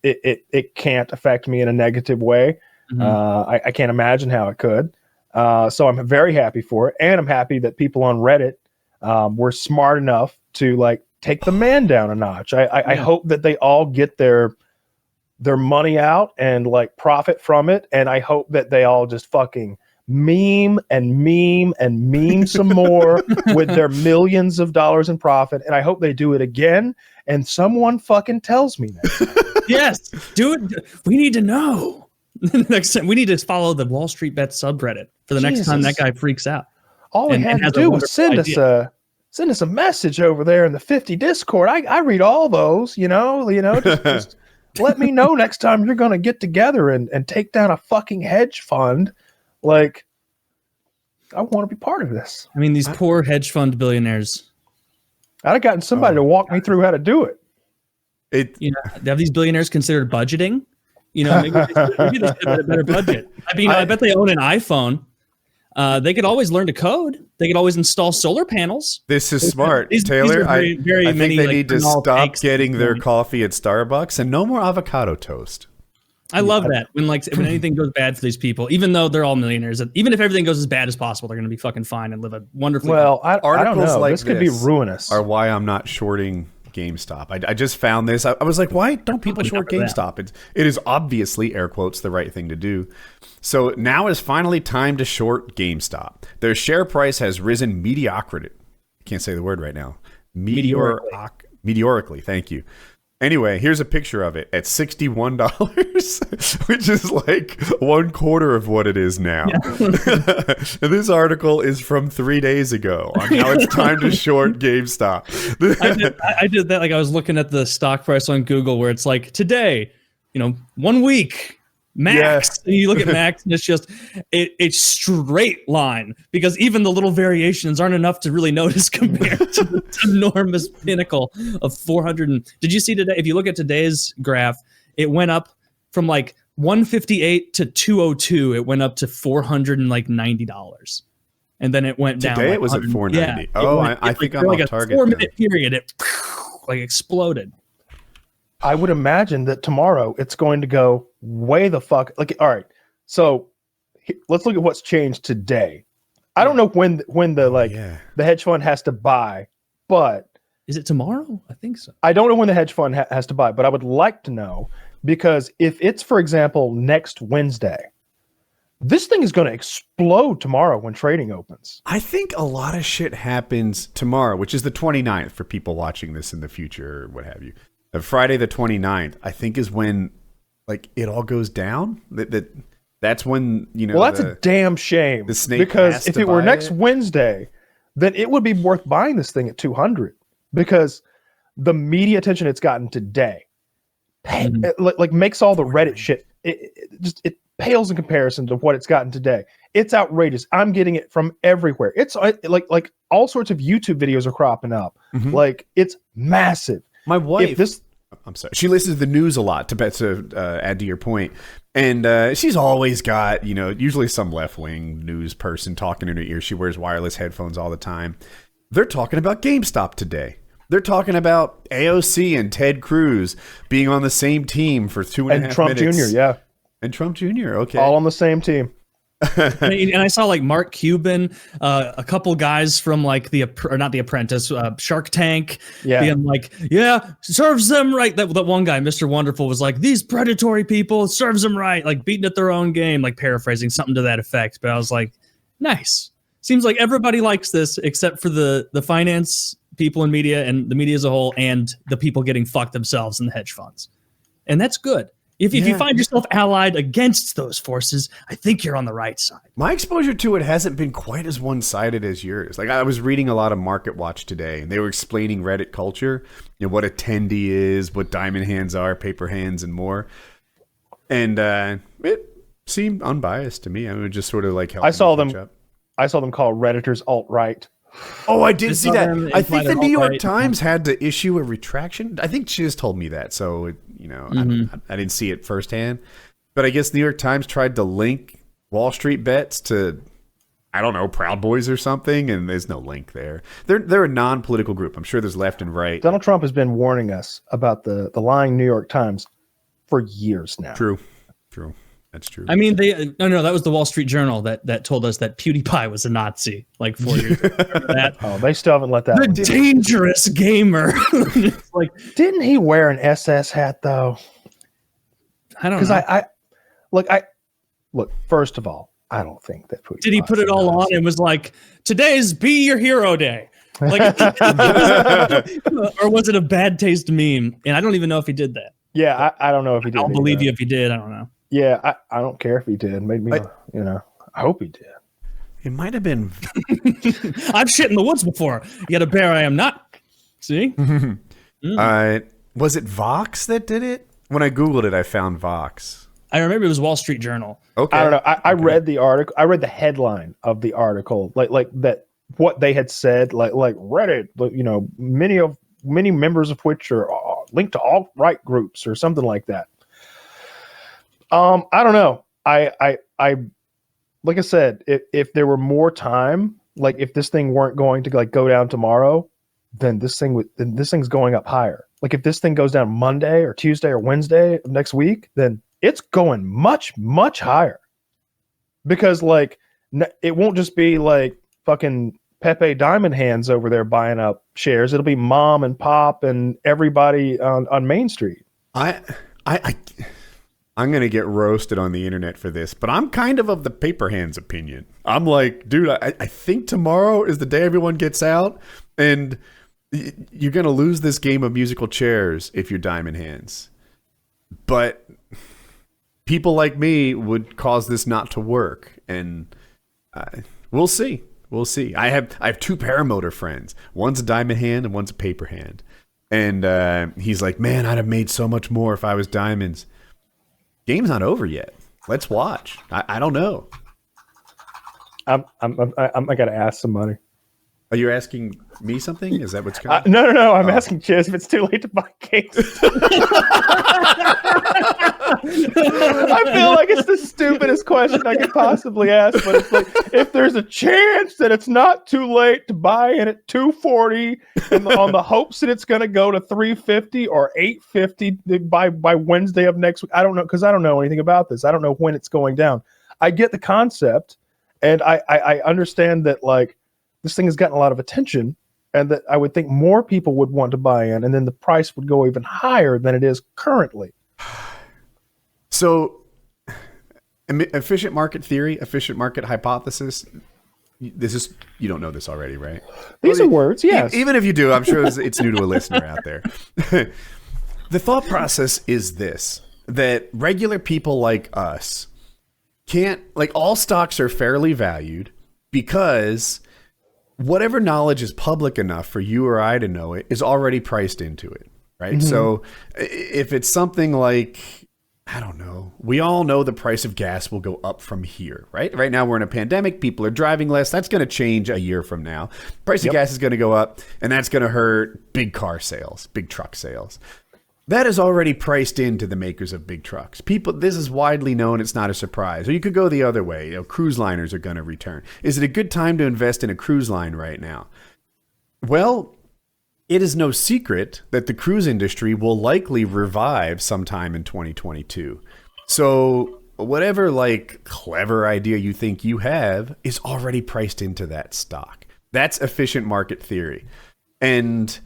It can't affect me in a negative way. Mm-hmm. I can't imagine how it could. So I'm very happy for it, and I'm happy that people on Reddit were smart enough to take the man down a notch. I hope that they all get their money out and profit from it, and I hope that they all just fucking meme some more with their millions of dollars in profit, and I hope they do it again, and someone fucking tells me that. Yes, do it. We need to know. Next time we need to follow the Wall Street Bet subreddit for the next time that guy freaks out. All he had to do was send us a message over there in the 50 Discord. I read all those, just let me know next time you're going to get together and take down a fucking hedge fund. I want to be part of this. I mean, these poor hedge fund billionaires. I'd have gotten somebody to walk me through how to do it. Have these billionaires considered budgeting? Maybe they should have a better budget. I mean, I bet they own an iPhone. They could always learn to code. They could always install solar panels. This is smart, Taylor. I think they need to stop getting their coffee at Starbucks and no more avocado toast. I love that when anything goes bad for these people, even though they're all millionaires, even if everything goes as bad as possible, they're going to be fucking fine and live a wonderful. Well, I don't know. This could be ruinous. Are why I'm not shorting GameStop. I just found this. I was like, why don't people short GameStop? It is obviously, air quotes, the right thing to do. So now is finally time to short GameStop. Their share price has risen mediocrity. I can't say the word right now. Meteorically. Thank you. Anyway, here's a picture of it at $61, which is like 1/4 of what it is now. Yeah. And this article is from 3 days ago on how it's time to short GameStop. I did that. I was looking at the stock price on Google where it's like today, 1 week. Max. Yes. And you look at Max and it's just it's straight line because even the little variations aren't enough to really notice compared to the enormous pinnacle of 400. Did you see today? If you look at today's graph, it went up from 158 to 202. It went up to $490. And then it went down. Today it was at $490. Yeah, I think I'm off target. 4-minute period, it exploded. I would imagine that tomorrow it's going to go way the fuck. All right, so let's look at what's changed today. I don't know when the hedge fund has to buy, but is it tomorrow? I think so. I don't know when the hedge fund has to buy, but I would like to know because if it's, for example, next Wednesday, This thing is going to explode tomorrow when trading opens. I think a lot of shit happens tomorrow, which is the 29th for people watching this in the future or what have you. Friday the 29th, I think, is when like it all goes down. That's when, you know. Well, that's a damn shame. The snake because if it were next Wednesday, then it would be worth buying this thing at 200 because the media attention it's gotten today, like makes all the Reddit shit. It pales in comparison to what it's gotten today. It's outrageous. I'm getting it from everywhere. It's like all sorts of YouTube videos are cropping up. Like it's massive. My wife, I'm sorry, she listens to the news a lot to add to your point. And she's always got, you know, usually some left-wing news person talking in her ear. She wears wireless headphones all the time. They're talking about GameStop today. They're talking about AOC and Ted Cruz being on the same team for 2.5 minutes. And Trump Jr., yeah. And Trump Jr., okay. All on the same team. And I saw like Mark Cuban, a couple guys from like not The Apprentice, Shark Tank, being like, yeah, serves them right. That one guy, Mr. Wonderful, was like, these predatory people, serves them right, like beating at their own game, like paraphrasing something to that effect. But I was like, nice. Seems like everybody likes this except for the finance people in media and the media as a whole and the people getting fucked themselves in the hedge funds. And that's good. If you find yourself allied against those forces, I think you're on the right side. My exposure to it hasn't been quite as one-sided as yours. Like I was reading a lot of Market Watch today, and they were explaining Reddit culture, you know, what a tendy is, what diamond hands are, paper hands, and more. And it seemed unbiased to me. I mean, just sort of like I saw them call Redditors alt-right. Oh, I did see that. I think the New York Times had to issue a retraction. I think Chiz told me that, so you know, I didn't see it firsthand. But I guess New York Times tried to link Wall Street bets to, I don't know, Proud Boys or something, and there's no link there. They're a non-political group. I'm sure there's left and right. Donald Trump has been warning us about the lying New York Times for years now. True. That's true. I mean, no, that was the Wall Street Journal that told us that PewDiePie was a Nazi like 4 years ago. That. Oh, they still haven't let that. The dangerous gamer. Like, didn't he wear an SS hat though? I don't know. Because look. First of all, I don't think that. PewDiePie did he put it all on and was like, "Today's Be Your Hero Day"? Like, or was it a bad taste meme? And I don't even know if he did that. Yeah, I don't know if he did. I'll believe you if he did. I don't know. Yeah, I don't care if he did. Made me, I hope he did. It might have been. I've shit in the woods before. Yet a bear I am not. See? Was it Vox that did it? When I Googled it, I found Vox. I remember it was Wall Street Journal. Okay. I don't know. I read the article. I read the headline of the article, like that. What they had said, like Reddit, you know, many members of which are linked to alt-right groups or something like that. I don't know. I like I said, if there were more time, like if this thing weren't going to like go down tomorrow, then this thing's going up higher. Like if this thing goes down Monday or Tuesday or Wednesday of next week, then it's going much, much higher. Because like it won't just be like fucking Pepe Diamond Hands over there buying up shares. It'll be mom and pop and everybody on Main Street. I'm going to get roasted on the internet for this, but I'm kind of the paper hands opinion. I'm like, dude, I think tomorrow is the day everyone gets out, and you're going to lose this game of musical chairs if you're diamond hands. But people like me would cause this not to work, and we'll see. We'll see. I have two paramotor friends. One's a diamond hand and one's a paper hand. And he's like, man, I'd have made so much more if I was diamonds. Game's not over yet. Let's watch. I don't know. I got to ask somebody. Are you asking me something? Is that what's coming? No. I'm asking Chiz if it's too late to buy games. I feel like it's the stupidest question I could possibly ask, but it's like if there's a chance that it's not too late to buy in at 240 and on the hopes that it's going to go to 350 or 850 by Wednesday of next week. I don't know, because I don't know anything about this. I don't know when it's going down. I get the concept, and I understand that like this thing has gotten a lot of attention, and that I would think more people would want to buy in, and then the price would go even higher than it is currently. So Efficient market theory, efficient market hypothesis. This is, you don't know this already, right? These are words, yes. Even if you do, I'm sure it's new to a listener out there. The thought process is this, that regular people like us can't, like, all stocks are fairly valued because whatever knowledge is public enough for you or I to know it is already priced into it, right? Mm-hmm. So if it's something like, I don't know, we all know the price of gas will go up from here, right? Right now we're in a pandemic. People are driving less. That's going to change a year from now. Price of gas is going to go up, and that's going to hurt big car sales, big truck sales. That is already priced into the makers of big trucks. People, this is widely known. It's not a surprise. Or you could go the other way. You know, cruise liners are going to return. Is it a good time to invest in a cruise line right now? Well, it is no secret that the cruise industry will likely revive sometime in 2022. So whatever like clever idea you think you have is already priced into that stock. That's efficient market theory. And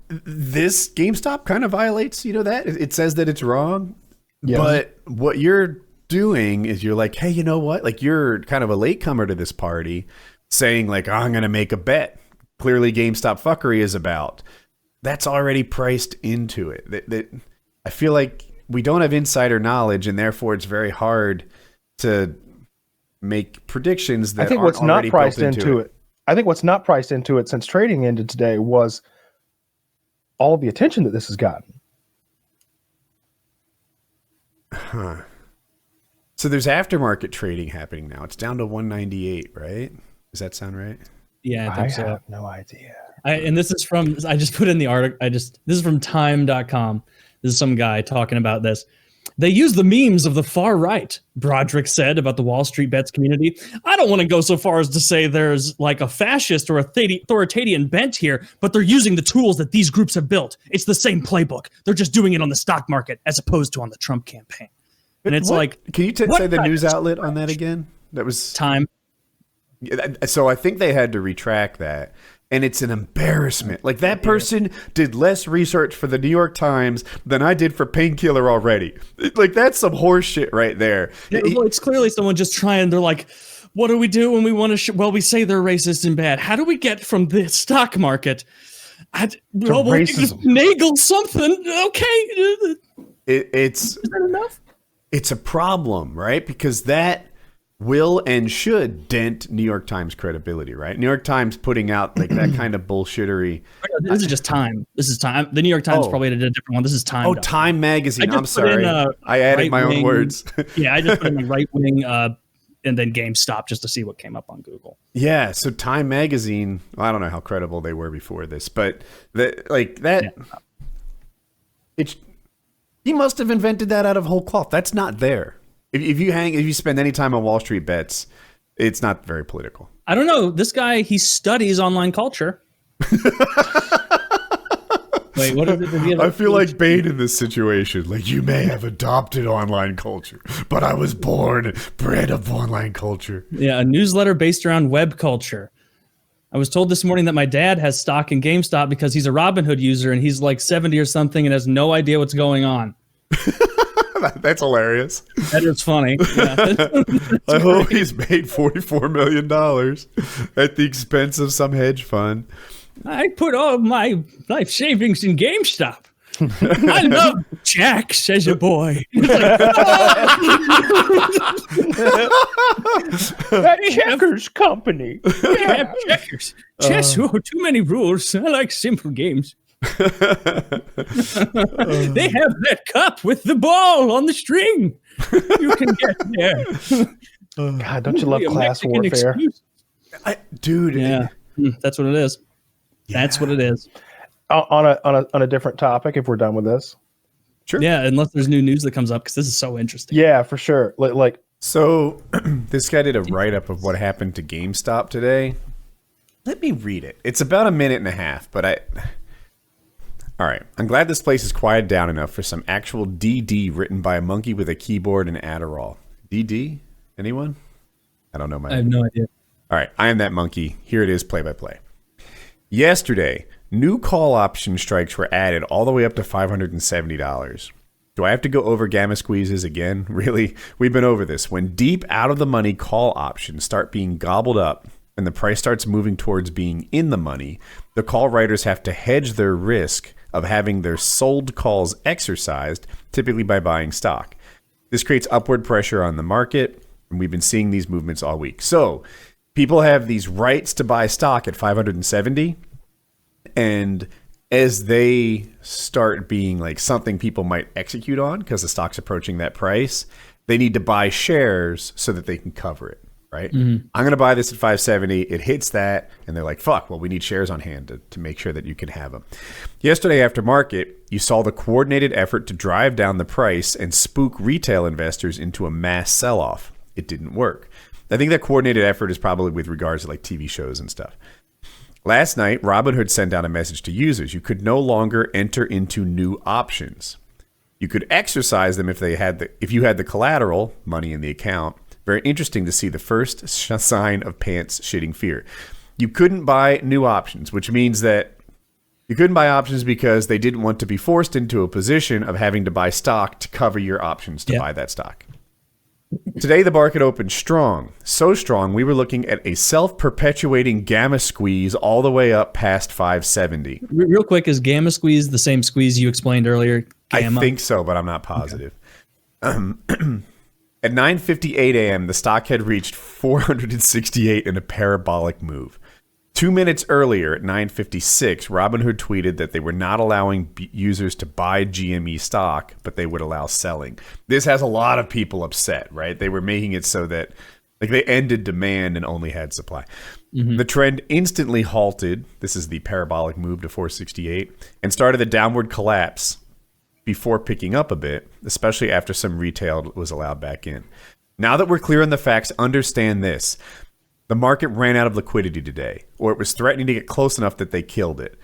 this GameStop kind of violates, that. It says that it's wrong. Yes. But what you're doing is you're like, hey, you know what? Like, you're kind of a latecomer to this party saying like, I'm going to make a bet. Clearly GameStop fuckery is about. That's already priced into it. That I feel like we don't have insider knowledge, and therefore it's very hard to make predictions that aren't already priced into it. I think what's not priced into it since trading ended today was all the attention that this has gotten. Huh. So there's aftermarket trading happening now. It's down to 198, right? Does that sound right? Yeah, I think so. I have no idea. And this is from, I just put in the article, this is from time.com. This is some guy talking about this. They use the memes of the far right, Broderick said about the Wall Street bets community. I don't want to go so far as to say there's like a fascist or authoritarian bent here, but they're using the tools that these groups have built. It's the same playbook. They're just doing it on the stock market as opposed to on the Trump campaign. And it's like, can you say the news outlet on that again? That was Time. So I think they had to retract that. And it's an embarrassment. Like, that person did less research for the New York Times than I did for Painkiller already. Like, that's some horse shit right there. Well, it's clearly someone just trying. They're like, what do we do when we want to? We say they're racist and bad. How do we get from the stock market? We'll finagle something. Okay. Is that enough? It's a problem, right? Because that will and should dent New York Times credibility, right? New York Times putting out like that kind of bullshittery. This is just Time. This is Time. The New York Times probably did a different one. This is Time. Oh, Time Magazine. I'm sorry. I added my own words. Yeah, I just put in the right wing and then GameStop just to see what came up on Google. Yeah, so Time Magazine, I don't know how credible they were before this, but he must have invented that out of whole cloth. That's not there. If you spend any time on Wall Street bets, it's not very political. I don't know. This guy, he studies online culture. Wait, what is it? I feel like Bane in this situation. Like, you may have adopted online culture, but I was bred of online culture. Yeah, a newsletter based around web culture. I was told this morning that my dad has stock in GameStop because he's a Robinhood user and he's like 70 or something and has no idea what's going on. That's hilarious. That is funny. Yeah. I hope he's made $44 million at the expense of some hedge fund. I put all my life savings in GameStop. I love Jack, says a boy. That checkers company. Yeah, checkers. Chess, too many rules. I like simple games. They have that cup with the ball on the string. You can get there. God, don't you love class warfare? Dude. Yeah, that's what it is. Yeah. That's what it is. On a different topic, if we're done with this. Sure. Yeah, unless there's new news that comes up, because this is so interesting. Yeah, for sure. So this guy did a write-up of what happened to GameStop today. Let me read it. It's about a minute and a half, but all right. I'm glad this place is quieted down enough for some actual DD written by a monkey with a keyboard and Adderall. DD? Anyone? I don't know. I have no idea. All right. I am that monkey. Here it is, play-by-play. Yesterday, new call option strikes were added all the way up to $570. Do I have to go over gamma squeezes again? Really? We've been over this. When deep out of the money call options start being gobbled up and the price starts moving towards being in the money, the call writers have to hedge their risk of having their sold calls exercised, typically by buying stock. This creates upward pressure on the market, and we've been seeing these movements all week. So people have these rights to buy stock at 570, and as they start being like something people might execute on because the stock's approaching that price, they need to buy shares so that they can cover it, right? I'm going to buy this at 570. It hits that, and they're like, fuck, well, we need shares on hand to make sure that you can have them. Yesterday after market, you saw the coordinated effort to drive down the price and spook retail investors into a mass sell-off. It didn't work. I think that coordinated effort is probably with regards to like TV shows and stuff. Last night, Robinhood sent out a message to users. You could no longer enter into new options. You could exercise them if you had the collateral, money in the account. Very interesting to see the first sign of pants shitting fear. You couldn't buy new options, which means that you couldn't buy options because they didn't want to be forced into a position of having to buy stock to cover your options to buy that stock. Today, the market opened strong. So strong, we were looking at a self-perpetuating gamma squeeze all the way up past 570. Real quick, is gamma squeeze the same squeeze you explained earlier? Gamma? I think so, but I'm not positive. Okay. At 9:58 a.m., the stock had reached 468 in a parabolic move. 2 minutes earlier, at 9:56, Robinhood tweeted that they were not allowing users to buy GME stock, but they would allow selling. This has a lot of people upset, right? They were making it so that like they ended demand and only had supply. The trend instantly halted. This is the parabolic move to 468 and started the downward collapse before picking up a bit, especially after some retail was allowed back in. Now that we're clear on the facts, understand this. The market ran out of liquidity today, or it was threatening to get close enough that they killed it.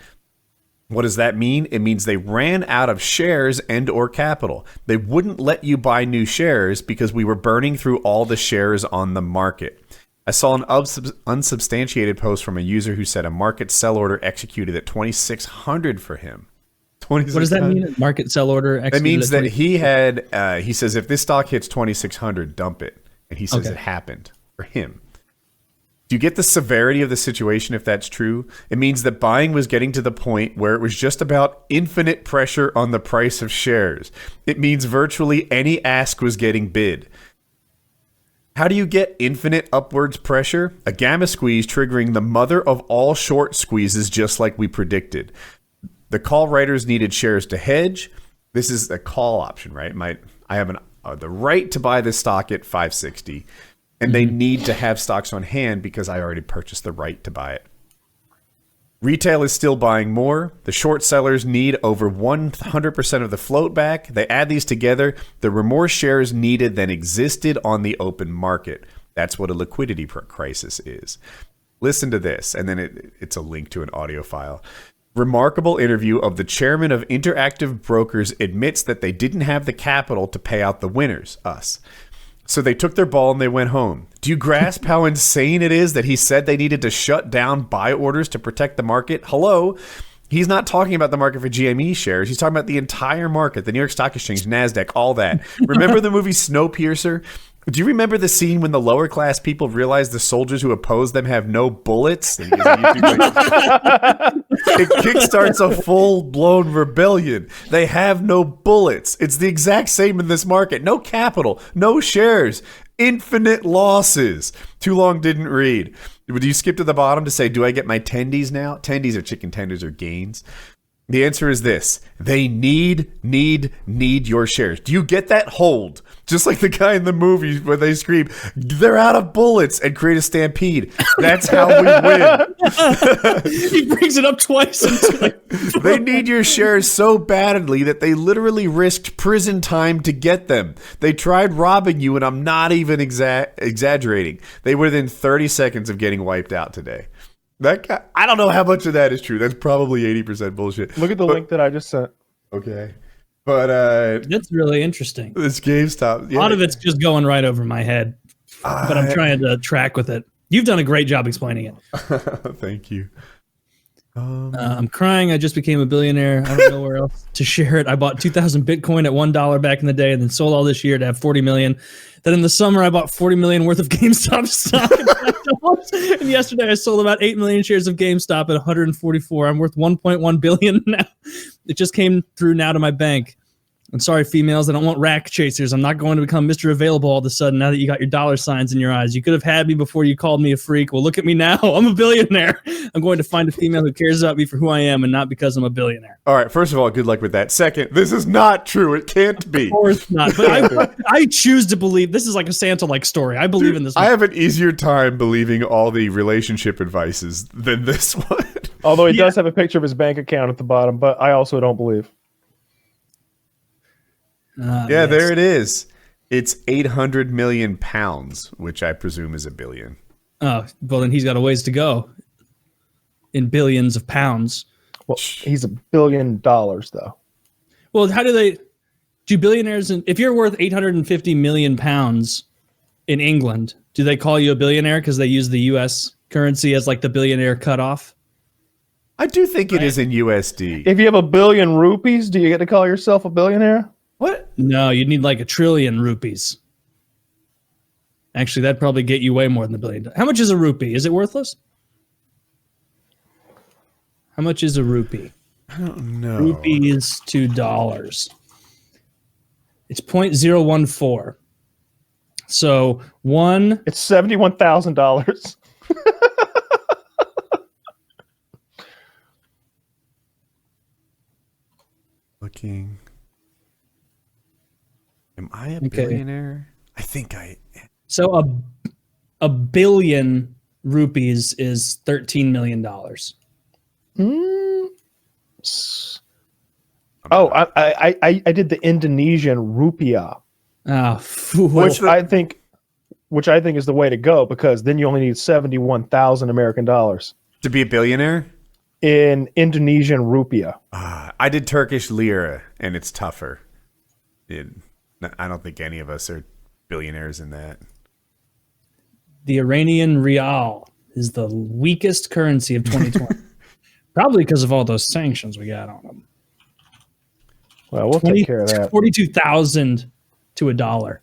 What does that mean? It means they ran out of shares and or capital. They wouldn't let you buy new shares because we were burning through all the shares on the market. I saw an unsubstantiated post from a user who said a market sell order executed at 2,600 for him. What does that mean? Market sell order executed? That means that he had, he says if this stock hits 2,600, dump it. And he says it happened for him. Do you get the severity of the situation if that's true? It means that buying was getting to the point where it was just about infinite pressure on the price of shares. It means virtually any ask was getting bid. How do you get infinite upwards pressure? A gamma squeeze triggering the mother of all short squeezes, just like we predicted. The call writers needed shares to hedge. This is a call option, right? I have the right to buy this stock at 560. And they need to have stocks on hand because I already purchased the right to buy it. Retail is still buying more. The short sellers need over 100% of the float back. They add these together. There were more shares needed than existed on the open market. That's what a liquidity crisis is. Listen to this, and then it's a link to an audio file. Remarkable interview of the chairman of Interactive Brokers admits that they didn't have the capital to pay out the winners, us. So they took their ball and they went home. Do you grasp how insane it is that he said they needed to shut down buy orders to protect the market? Hello? He's not talking about the market for GME shares. He's talking about the entire market, the New York Stock Exchange, NASDAQ, all that. Remember the movie Snowpiercer? Do you remember the scene when the lower class people realize the soldiers who oppose them have no bullets? It kickstarts a full-blown rebellion. They have no bullets. It's the exact same in this market. No capital, no shares, infinite losses. Too long didn't read. Would you skip to the bottom to say, do I get my tendies now? Tendies are chicken tenders or gains. The answer is this. They need your shares. Do you get that? Hold. Just like the guy in the movie where they scream, they're out of bullets and create a stampede. That's how we win. He brings it up twice. They need your shares so badly that they literally risked prison time to get them. They tried robbing you, and I'm not even exaggerating. They were within 30 seconds of getting wiped out today. That guy, I don't know how much of that is true. That's probably 80% bullshit. Look at the link that I just sent. Okay. But that's really interesting. This GameStop. Yeah. A lot of it's just going right over my head. But I'm trying to track with it. You've done a great job explaining it. Thank you. I'm crying. I just became a billionaire. I don't know where else to share it. I bought 2,000 Bitcoin at $1 back in the day, and then sold all this year to have 40 million. Then in the summer, I bought 40 million worth of GameStop stock. And yesterday, I sold about 8 million shares of GameStop at 144. I'm worth 1.1 billion now. It just came through now to my bank. I'm sorry, females. I don't want rack chasers. I'm not going to become Mr. Available all of a sudden now that you got your dollar signs in your eyes. You could have had me before you called me a freak. Well, look at me now. I'm a billionaire. I'm going to find a female who cares about me for who I am and not because I'm a billionaire. All right. First of all, good luck with that. Second, this is not true. It can't be. Of course not. But I choose to believe. This is like a Santa-like story. I believe in this. I have an easier time believing all the relationship advices than this one. Although he does have a picture of his bank account at the bottom, but I also don't believe. Yes. There it is. It's 800 million pounds, which I presume is a billion. Oh, well, then he's got a ways to go in billions of pounds. Well, he's $1 billion, though. Well, how do billionaires, if you're worth 850 million pounds in England, do they call you a billionaire because they use the U.S. currency as like the billionaire cutoff? I do think it is in USD. If you have 1 billion rupees, do you get to call yourself a billionaire? What? No, you'd need like 1 trillion rupees. Actually, that'd probably get you way more than $1 billion. How much is a rupee? Is it worthless? How much is a rupee? I don't know. Rupees to dollars. It's 0.014. So It's $71,000. Looking. Am I a billionaire? I think I am. So a billion rupees is $13 million. Oh, I did the Indonesian rupiah, which I think is the way to go, because then you only need 71,000 American dollars To be a billionaire? in Indonesian rupiah. I did Turkish lira, and it's tougher. I don't think any of us are billionaires in that. The Iranian rial is the weakest currency of 2020. Probably because of all those sanctions we got on them. Well, we'll take care of that. 42,000 to $1.